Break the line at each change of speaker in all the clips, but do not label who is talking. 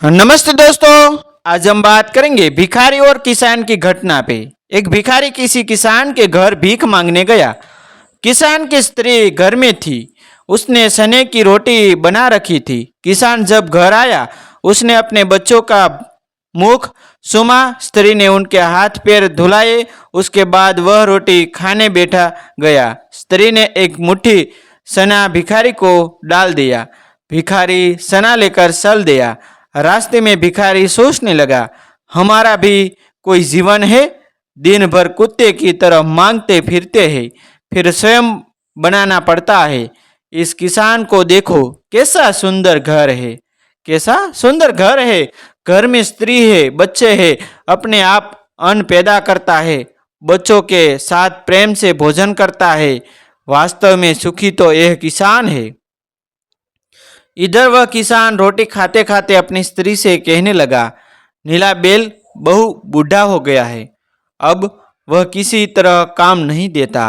नमस्ते दोस्तों। आज हम बात करेंगे भिखारी और किसान की घटना पे। एक भिखारी किसी किसान के घर भीख मांगने गया। किसान की स्त्री घर में थी। उसने चने की रोटी बना रखी थी। किसान जब घर आया, उसने अपने बच्चों का मुख सुमा। स्त्री ने उनके हाथ पैर धुलाए। उसके बाद वह रोटी खाने बैठा गया। स्त्री ने एक मुट्ठी चना भिखारी को डाल दिया। भिखारी चना लेकर चल दिया। रास्ते में भिखारी सोचने लगा, हमारा भी कोई जीवन है। दिन भर कुत्ते की तरह मांगते फिरते हैं, फिर स्वयं बनाना पड़ता है। इस किसान को देखो, कैसा सुंदर घर है, कैसा सुंदर घर है। घर में स्त्री है, बच्चे हैं, अपने आप अन्न पैदा करता है, बच्चों के साथ प्रेम से भोजन करता है। वास्तव में सुखी तो यह किसान है। इधर वह किसान रोटी खाते खाते अपनी स्त्री से कहने लगा, नीला बैल बहु बूढ़ा हो गया है, अब वह किसी तरह काम नहीं देता।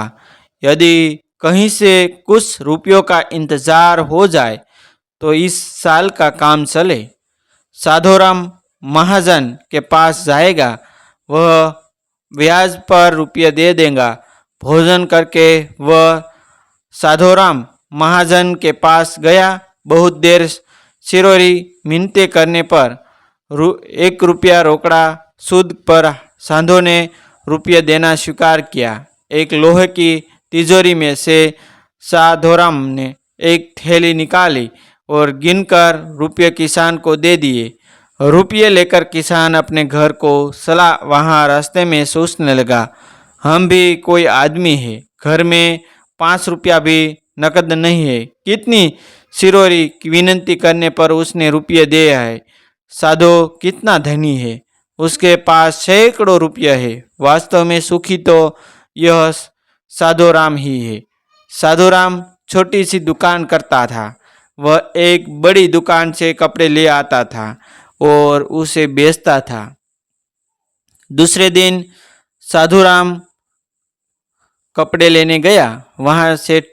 यदि कहीं से कुछ रुपयों का इंतजार हो जाए तो इस साल का काम चले। साधोराम महाजन के पास जाएगा, वह ब्याज पर रुपये दे देगा। भोजन करके वह साधोराम महाजन के पास गया। बहुत देर सिरोरी मिन्नतें करने पर 1 रुपया रोकड़ा सूद पर साधो ने रुपये देना स्वीकार किया। एक लोहे की तिजोरी में से साधोराम ने एक थैली निकाली और गिनकर रुपये किसान को दे दिए। रुपये लेकर किसान अपने घर को चला। वहाँ रास्ते में सोचने लगा, हम भी कोई आदमी है, घर में 5 रुपया भी नकद नहीं है। कितनी सिरोरी की विनती करने पर उसने रुपये दिए है। साधो कितना धनी है, उसके पास सैकड़ों रुपये है। वास्तव में सुखी तो यह साधोराम ही है। साधोराम छोटी सी दुकान करता था। वह एक बड़ी दुकान से कपड़े ले आता था और उसे बेचता था। दूसरे दिन साधुराम कपड़े लेने गया। वहाँ सेठ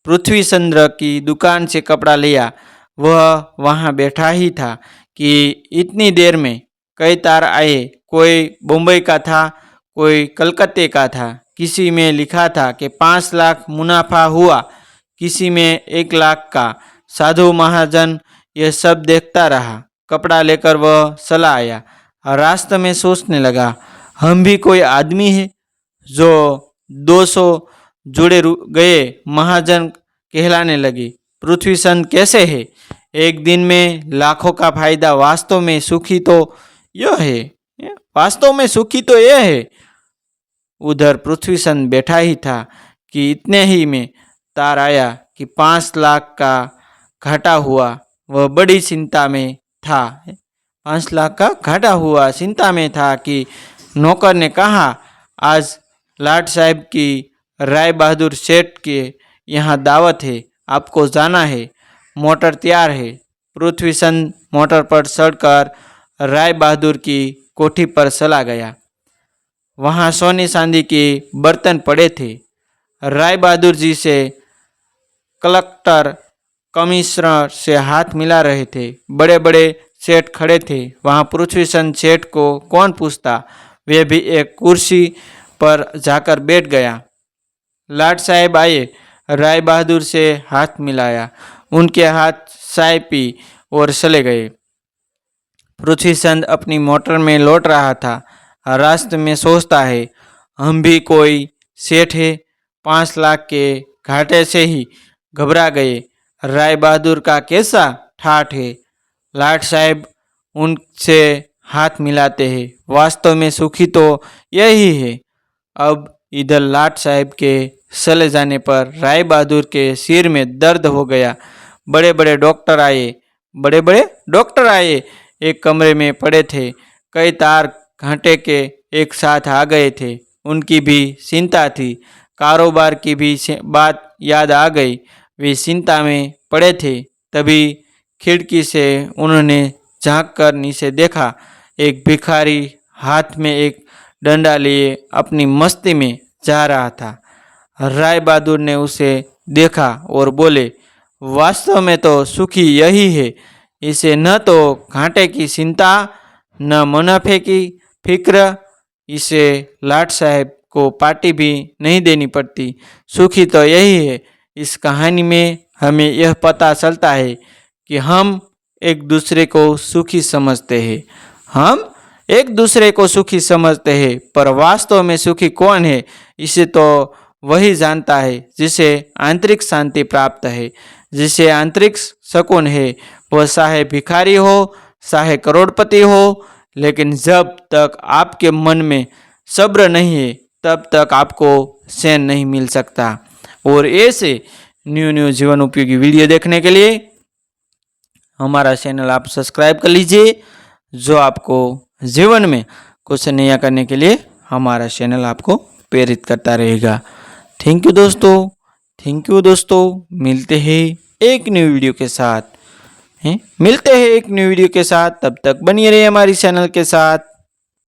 पृथ्वी चंद्र की दुकान से कपड़ा लिया। वह वहाँ बैठा ही था कि इतनी देर में कई तार आए। कोई मुंबई का था, कोई कलकत्ते का था। किसी में लिखा था कि 5 लाख मुनाफा हुआ, किसी में 1 लाख का। साधु महाजन यह सब देखता रहा। कपड़ा लेकर वह चला आया। रास्ते में सोचने लगा, हम भी कोई आदमी है जो 200 जुड़े गए महाजन कहलाने लगे। पृथ्वीचंद कैसे है, एक दिन में लाखों का फायदा। वास्तव में सुखी तो यह है, वास्तव में सुखी तो यह है। उधर पृथ्वीचंद बैठा ही था कि इतने ही में तार आया कि 5 लाख का घाटा हुआ। वह बड़ी चिंता में था। 5 लाख का घाटा हुआ, चिंता में था कि नौकर ने कहा, आज लाट साहब की राय बहादुर सेठ के यहाँ दावत है, आपको जाना है। मोटर तैयार है। पृथ्वीचंद मोटर पर चढ़कर राय बहादुर की कोठी पर चला गया। वहाँ सोने चांदी के बर्तन पड़े थे। राय बहादुर जी से कलेक्टर कमिश्नर से हाथ मिला रहे थे। बड़े बड़े सेठ खड़े थे। वहाँ पृथ्वीचंद सेठ को कौन पूछता। वे भी एक कुर्सी पर जाकर बैठ गया। लाट साहब आए, राय बहादुर से हाथ मिलाया, उनके हाथ चाय पी और चले गए। पृथ्वीचंद अपनी मोटर में लौट रहा था। रास्ते में सोचता है, हम भी कोई सेठ है। 5 लाख के घाटे से ही घबरा गए। राय बहादुर का कैसा ठाठ है। लाट साहब उनसे हाथ मिलाते हैं। वास्तव में सुखी तो यही है। अब इधर लाट साहब के चले जाने पर राय बहादुर के सिर में दर्द हो गया। बड़े बड़े डॉक्टर आए, बड़े बड़े डॉक्टर आए, एक कमरे में पड़े थे। कई तार घाटे के एक साथ आ गए थे। उनकी भी चिंता थी। कारोबार की भी बात याद आ गई। वे चिंता में पड़े थे। तभी खिड़की से उन्होंने झांक कर नीचे देखा। एक भिखारी हाथ में एक डंडा लिए अपनी मस्ती में जा रहा था। राय बहादुर ने उसे देखा और बोले, वास्तव में तो सुखी यही है। इसे न तो घाटे की चिंता न मुनाफे की फिक्र, इसे लाट साहब को पार्टी भी नहीं देनी पड़ती। सुखी तो यही है। इस कहानी में हमें यह पता चलता है कि हम एक दूसरे को सुखी समझते हैं। हम एक दूसरे को सुखी समझते हैं, पर वास्तव में सुखी कौन है इसे तो वही जानता है जिसे आंतरिक शांति प्राप्त है, जिसे आंतरिक सुकून है। वह चाहे भिखारी हो चाहे करोड़पति हो, लेकिन जब तक आपके मन में सब्र नहीं है तब तक आपको चैन नहीं मिल सकता। और ऐसे न्यू जीवन उपयोगी वीडियो देखने के लिए हमारा चैनल आप सब्सक्राइब कर लीजिए, जो आपको जीवन में कुछ नया करने के लिए हमारा चैनल आपको प्रेरित करता रहेगा। थैंक यू दोस्तों, मिलते हैं एक न्यू वीडियो के साथ। तब तक बनिए रहिए हमारी चैनल के साथ।